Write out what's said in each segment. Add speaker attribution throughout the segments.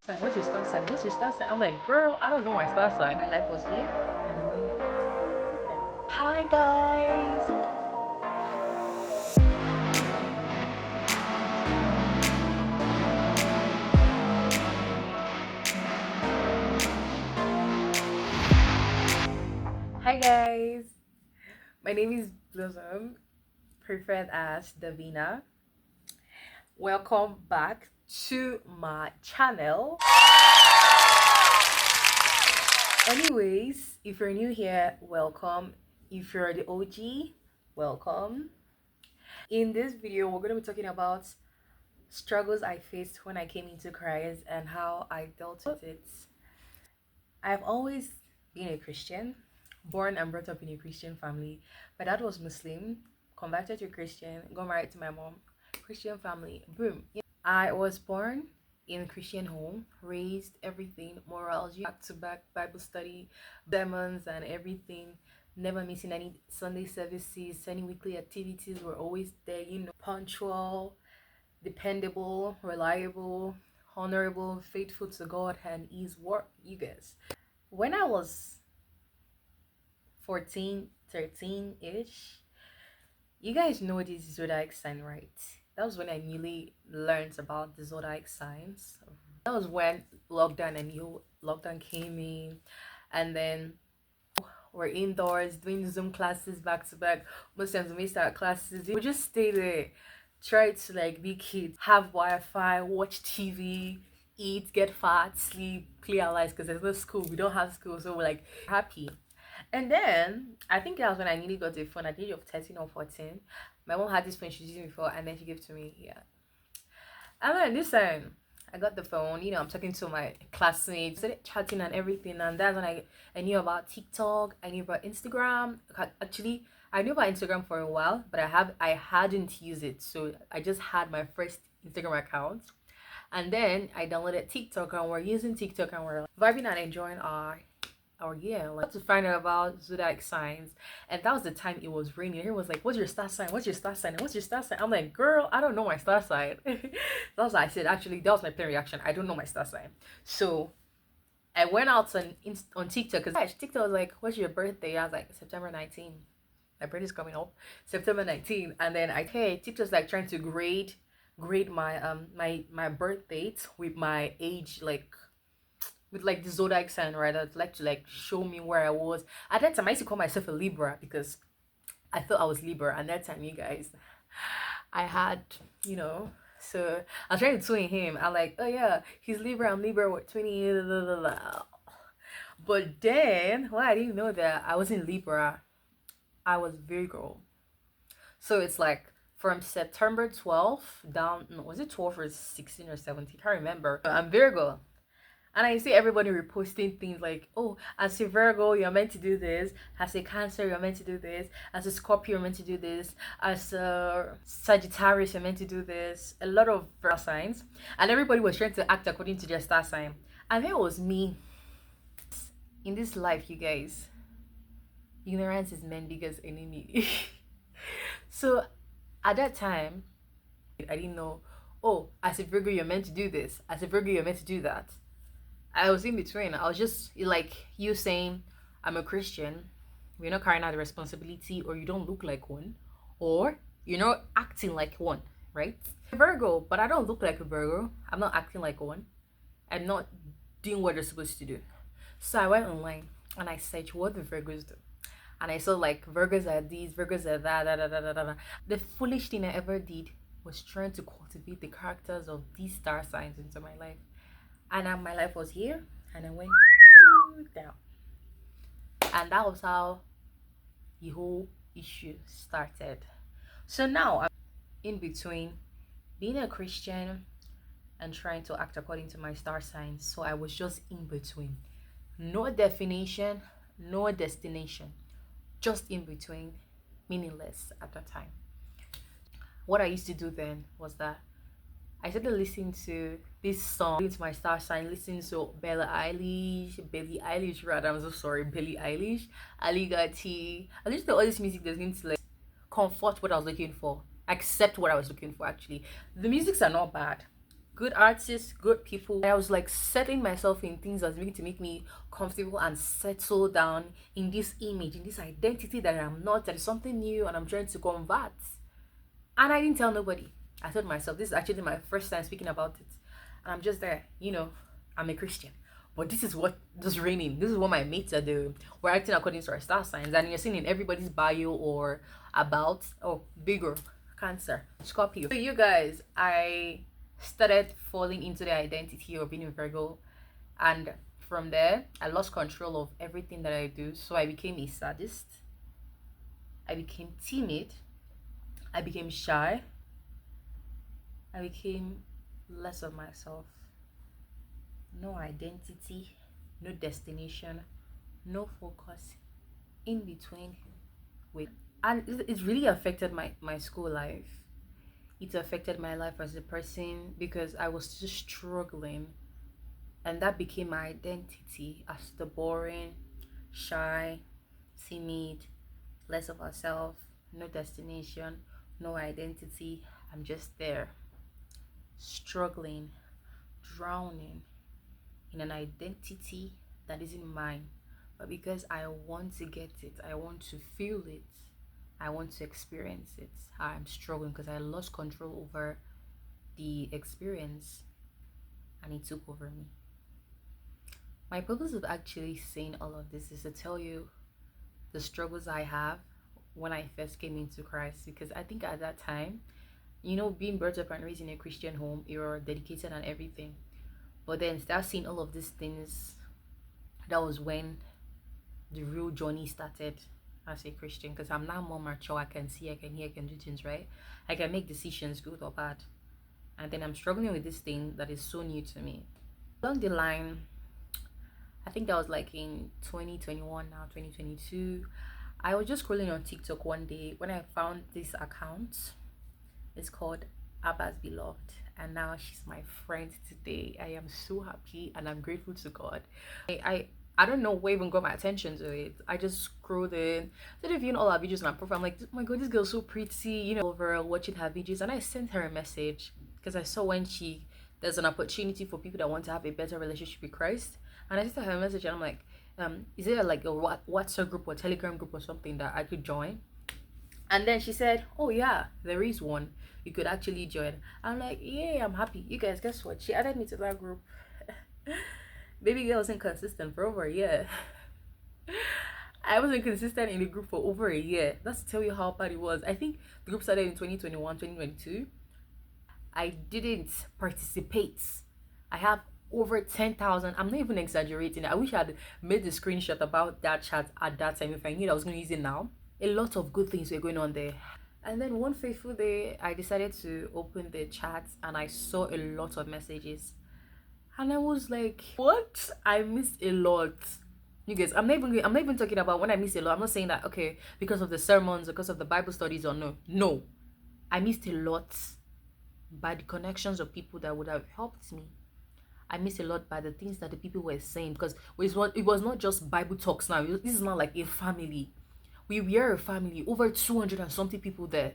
Speaker 1: Like, what's your star sign? What's your star sign? I'm like, girl, I don't know my star sign. My life was here. Hi guys. Hi guys. My name is Blossom, preferred as Davina. Welcome back to my channel. Anyways, if you're new here, welcome. If you're the OG, welcome. In this video, we're going to be talking about struggles I faced when I came into Christ and how I dealt with it. I've always been a Christian, born and brought up in a Christian family. My dad was Muslim, converted to Christian, got married to my mom, Christian family. Boom. I was born in a Christian home, raised everything, morals, back to back Bible study, sermons and everything. Never missing any Sunday services, any weekly activities. Were always there, punctual, dependable, reliable, honorable, faithful to God and His work, you guys. When I was 14, 13 ish, you guys know this zodiac sign, right? That was when I newly learned about the zodiac signs. That was when lockdown and new lockdown came in, and then we're indoors doing Zoom classes back to back. Most times when we start classes, we just stay there, try to like be kids, have Wi-Fi, watch TV, eat, get fat, sleep, clear our lives because there's no school. We don't have school, so we're like happy. And then I think that was when I nearly got a phone at the age of 13 or 14. My mom had this phone she's using before, and then she gave it to me. Yeah. And then this time I got the phone, I'm talking to my classmates, started chatting and everything, and that's when I knew about TikTok, I knew about Instagram. Actually, I knew about Instagram for a while, but I hadn't used it. So I just had my first Instagram account. And then I downloaded TikTok and we're using TikTok and we're vibing and enjoying our year, like to find out about zodiac signs. And that was the time it was raining. He was like, what's your star sign? What's your star sign? What's your star sign? I'm like, girl, I don't know my star sign. That's what I said. Actually, that was my plain reaction. I don't know my star sign. So I went out on TikTok because TikTok was like, what's your birthday? I was like, September 19th. My birthday's coming up, September 19th. And then TikTok's like trying to grade my my birth date with my age, like with like the zodiac sign, right? I'd like to like show me where I was. At that time, I used to call myself a Libra because I thought I was Libra. And that time, you guys, I had, so I was trying to twin him. I'm like, oh yeah, he's Libra, I'm Libra, what 20, blah, blah, blah. But then, well, I didn't know that I wasn't Libra. I was Virgo. So it's like from September 12th down, no, was it 12 or 16 or 17? I can't remember. I'm Virgo. And I see everybody reposting things like, oh, as a Virgo, you're meant to do this. As a Cancer, you're meant to do this. As a Scorpio, you're meant to do this. As a Sagittarius, you're meant to do this. A lot of Virgo signs. And everybody was trying to act according to their star sign. And it was me. In this life, you guys, ignorance is men's biggest enemy. So at that time, I didn't know, oh, as a Virgo, you're meant to do this. As a Virgo, you're meant to do that. I was in between. I was just like you saying, I'm a Christian. You're not carrying out the responsibility, or you don't look like one, or you're not acting like one, right? Virgo, but I don't look like a Virgo. I'm not acting like one. I'm not doing what they're supposed to do. So I went online and I searched what the Virgos do. And I saw like Virgos are these, Virgos are that, da, da, da, da, da. The foolish thing I ever did was trying to cultivate the characters of these star signs into my life. And my life was here and I went down. And that was how the whole issue started. So now I'm in between being a Christian and trying to act according to my star signs. So I was just in between. No definition, no destination. Just in between, meaningless at that time. What I used to do then was that I started listening to this song, into my star sign, listening to Billie Eilish rather, I'm so sorry, Billie Eilish, Aligati. I listened to all this music that's going to like comfort what I was looking for, accept what I was looking for actually. The musics are not bad. good artists, good people. I was like setting myself in things that's going to make me comfortable and settle down in this image, in this identity that I'm not, that is something new and I'm trying to convert. And I didn't tell nobody. I told myself, this is actually my first time speaking about it. And I'm just there, I'm a Christian. But this is what just raining. This is what my mates are doing. We're acting according to our star signs. And you're seeing in everybody's bio or about, oh, bigger, Cancer, Scorpio. So you guys, I started falling into the identity of being a Virgo. And from there, I lost control of everything that I do. So I became a sadist. I became timid. I became shy. I became less of myself. No identity, no destination, no focus in between. And it's really affected my school life. It affected my life as a person because I was just struggling, and that became my identity as the boring, shy, timid, less of herself, no destination, no identity. I'm just there, struggling, drowning in an identity that isn't mine. But because I want to get it, I want to feel it, I want to experience it, I'm struggling because I lost control over the experience and it took over me. My purpose of actually saying all of this is to tell you the struggles I have when I first came into Christ, because I think at that time, being brought up and raised in a Christian home, you're dedicated and everything. But then start seeing all of these things, that was when the real journey started as a Christian, because I'm now more mature. I can see, I can hear, I can do things, right? I can make decisions, good or bad. And then I'm struggling with this thing that is so new to me. Along the line, I think that was like in 2021, now 2022, I was just scrolling on TikTok one day when I found this account. It's called Abba's Beloved, and now she's my friend today. I am so happy and I'm grateful to God. I don't know what even got my attention to it. I just scrolled in, started viewing all her videos on her profile. I'm like, oh my god, this girl's so pretty, overall watching her videos. And I sent her a message because I saw when there's an opportunity for people that want to have a better relationship with Christ. And I sent her a message and I'm like, is there like a WhatsApp group or Telegram group or something that I could join? And then she said, oh yeah, there is one. You could actually join. I'm like, yeah, I'm happy. You guys, guess what? She added me to that group. Baby girl wasn't consistent for over a year. I wasn't consistent in the group for over a year. That's to tell you how bad it was. I think the group started in 2021, 2022. I didn't participate. I have over 10,000. I'm not even exaggerating. I wish I had made the screenshot about that chat at that time if I knew I was going to use it now. A lot of good things were going on there. And then one fateful day, I decided to open the chat and I saw a lot of messages. And I was like, what? I missed a lot. You guys, I'm not even talking about when I missed a lot. I'm not saying that, okay, because of the sermons, because of the Bible studies or no. No. I missed a lot by the connections of people that would have helped me. I missed a lot by the things that the people were saying, because it was not just Bible talks now. This is not like a family. We were a family, over 200 and something people there.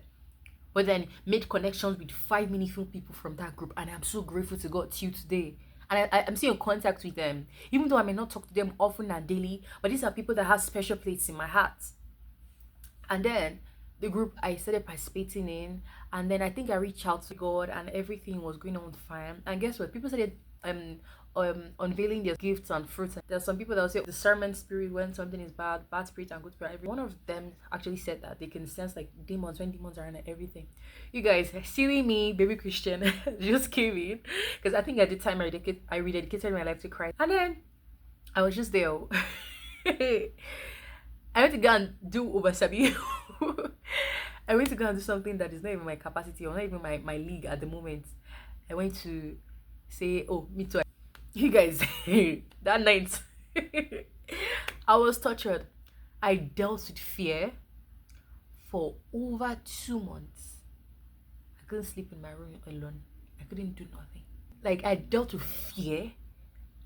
Speaker 1: But then made connections with 5 meaningful people from that group. And I'm so grateful to God till today. And I'm still in contact with them. Even though I may not talk to them often and daily. But these are people that have special places in my heart. And then the group I started participating in. And then I think I reached out to God and everything was going on fine. And guess what? People started unveiling their gifts and fruits. There's some people that will say the sermon spirit, when something is bad spirit and good spirit. One of them actually said that they can sense like demons when demons are in everything. You guys, silly me, baby Christian, just came in because I think at the time I rededicated my life to Christ, and then I was just there. I went to go and do Obasabi. I went to go and do something that is not even my capacity or not even my league at the moment. I went to say, oh, me too. You guys, that night, I was tortured. I dealt with fear for over 2 months. I couldn't sleep in my room alone. I couldn't do nothing. Like, I dealt with fear.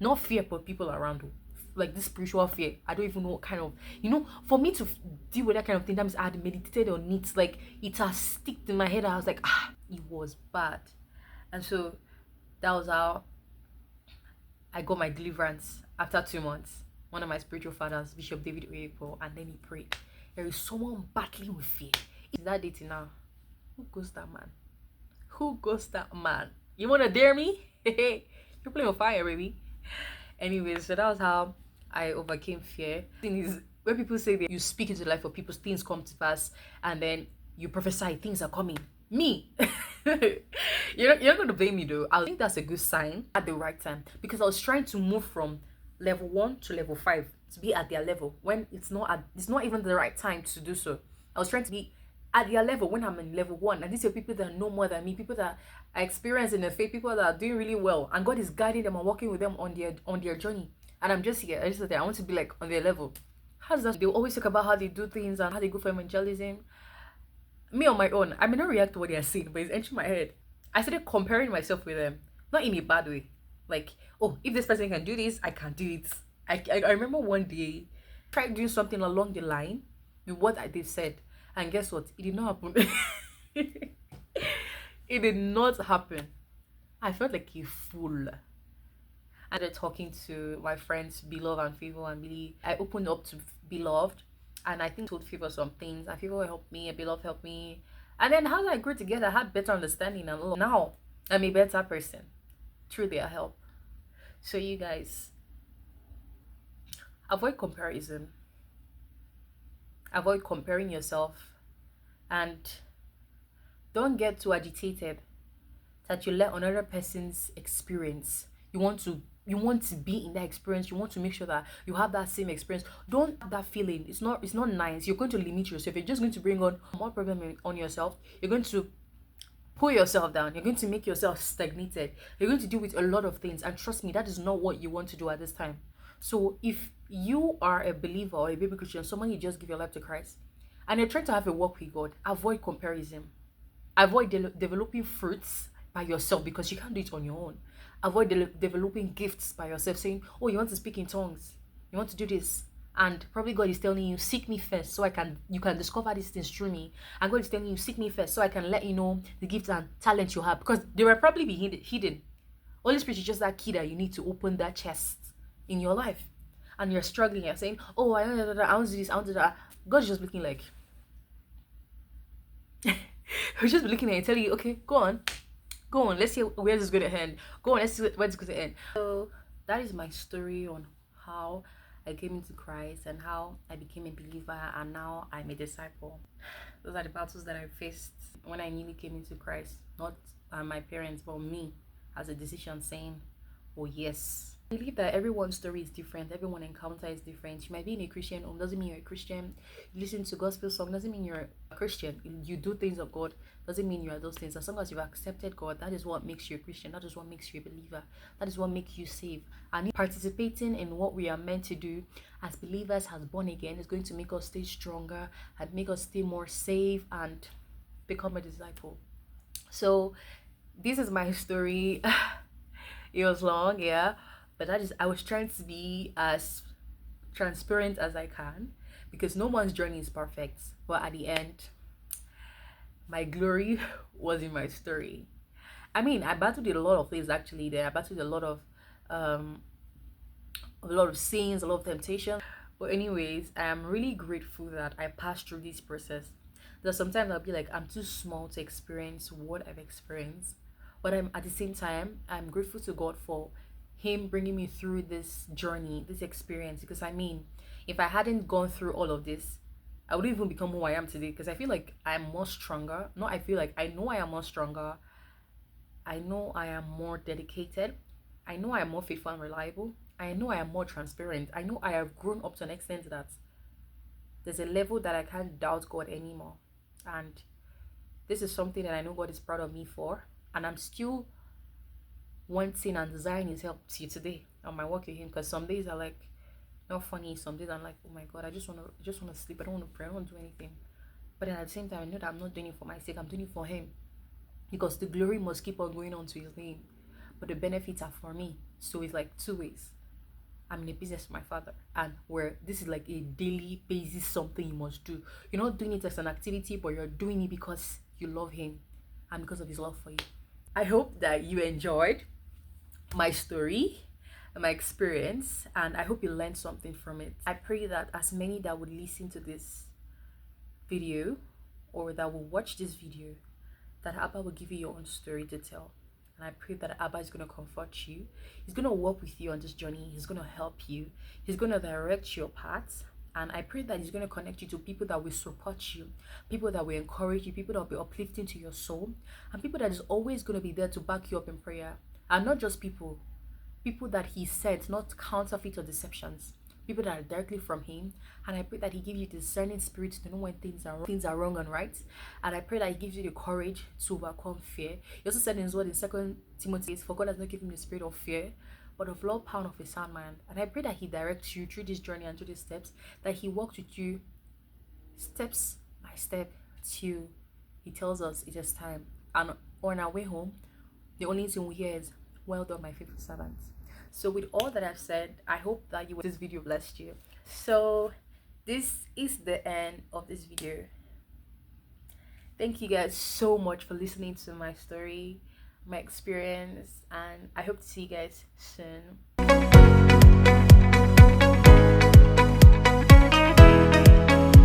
Speaker 1: Not fear for people around you. Like this spiritual fear. I don't even know what kind of, for me to deal with that kind of thing, that means I had meditated on it. Like, it has sticked in my head. I was like, it was bad. And so That was how I got my deliverance after 2 months. One of my spiritual fathers, Bishop David Oyepo, and then he prayed. There is someone battling with fear. Is that dating now? Who goes that man? Who goes that man? You wanna dare me? You're playing with fire, baby. Anyways, so that was how I overcame fear. Thing is, when people say that you speak into the life of people, things come to pass, and then you prophesy, things are coming. Me, you're not gonna blame me though. I think that's a good sign at the right time, because I was trying to move from level 1 to level 5 to be at their level when it's not even the right time to do so. I was trying to be at their level when I'm in level 1, and these are people that know more than me, people that are experienced in the faith, people that are doing really well, and God is guiding them and working with them on their journey. And I'm just here. I want to be like on their level. How's that? They always talk about how they do things and how they go for evangelism. Me on my own, I may not react to what they are saying, but it's entering my head. I started comparing myself with them, not in a bad way. Like, oh, if this person can do this, I can do it. I remember one day, I tried doing something along the line with what I did said, and guess what? It did not happen. It did not happen. I felt like a fool. I started talking to my friends, Beloved and Favor and Billy. I opened up to Beloved, and I think told Favor some things, and Favor helped me, and Beloved helped me. And then how I grew together, I had better understanding, and now I'm a better person through their help. So you guys, avoid comparison. Avoid comparing yourself, and don't get too agitated that you let another person's experience. You want to be in that experience. You want to make sure that you have that same experience. Don't have that feeling. It's not nice. You're going to limit yourself. You're just going to bring on more problem on yourself. You're going to pull yourself down. You're going to make yourself stagnated. You're going to deal with a lot of things, and trust me, that is not what you want to do at this time. So if you are a believer or a baby Christian, someone you just give your life to Christ, and you're trying to have a walk with God, avoid comparison. Avoid developing fruits by yourself, because you can't do it on your own. Avoid developing gifts by yourself, saying, oh, you want to speak in tongues, you want to do this, and probably God is telling you, seek me first so you can discover these things through me. And God is telling you, seek me first so I can let you know the gifts and talents you have, because they will probably be hidden. Holy Spirit is just that key that you need to open that chest in your life. And you're struggling, you're saying, oh, I want to do this, I want to do that. God is just looking like he's just looking at you, telling you, okay, go on, let's see where this is going to end. Go on, let's see where it's going to end. So that is my story on how I came into Christ and how I became a believer, and now I'm a disciple. Those are the battles that I faced when I newly came into Christ. Not my parents, but me, as a decision saying, oh yes. I believe that everyone's story is different. Everyone encounter is different. You might be in a Christian home, doesn't mean you're a Christian. You listen to gospel song, doesn't mean you're a Christian. You do things of God, doesn't mean you are those things. As long as you've accepted God, that is what makes you a Christian. That is what makes you a believer. That is what makes you saved. And participating in what we are meant to do as believers, as born again, is going to make us stay stronger and make us stay more safe and become a disciple. So this is my story. It was long, yeah, but I was trying to be as transparent as I can, because no one's journey is perfect, but at the end, my glory was in my story. I mean, I battled a lot of things actually there. I battled a lot of sins, a lot of temptation. But anyways, I am really grateful that I passed through this process. There's sometimes I'll be like, I'm too small to experience what I've experienced. But at the same time, I'm grateful to God for him bringing me through this journey, this experience. Because I mean, if I hadn't gone through all of this, I wouldn't even become who I am today, because I feel like I'm more stronger. No, I feel like I know I am more stronger. I know I am more dedicated. I know I am more faithful and reliable. I know I am more transparent. I know I have grown up to an extent that there's a level that I can't doubt God anymore. And this is something that I know God is proud of me for. And I'm still wanting and desiring his help to today on my walk with him, because some days are like not funny. Some days I'm like, oh my God, I just want to sleep. I don't want to pray. I don't want to do anything. But then at the same time, I know that I'm not doing it for my sake. I'm doing it for him, because the glory must keep on going on to his name, but the benefits are for me. So it's like two ways. I'm in a business with my father, and where this is like a daily basis, something you must do. You're not doing it as an activity, but you're doing it because you love him and because of his love for you. I hope that you enjoyed. my story, my experience, and I hope you learned something from it. I pray that as many that would listen to this video or that will watch this video, that Abba will give you your own story to tell. And I pray that Abba is going to comfort you. He's going to walk with you on this journey. He's going to help you. He's going to direct your paths. And I pray that He's going to connect you to people that will support you, people that will encourage you, people that will be uplifting to your soul, and people that is always going to be there to back you up in prayer. And not just people that He sent, not counterfeit or deceptions, people that are directly from Him. And I pray that He gives you discerning spirit to know when things are wrong and right. And I pray that He gives you the courage to overcome fear. He also said in His word in 2 Timothy, for God has not given you the spirit of fear, but of love, power, and of a sound mind. And I pray that He directs you through this journey and through these steps, that He walks with you steps by step till He tells us it is time. And on our way home, the only thing we hear is, well done, my faithful servants. So with all that I've said, I hope that this video blessed you. So this is the end of this video. Thank you guys so much for listening to my story, my experience, and I hope to see you guys soon.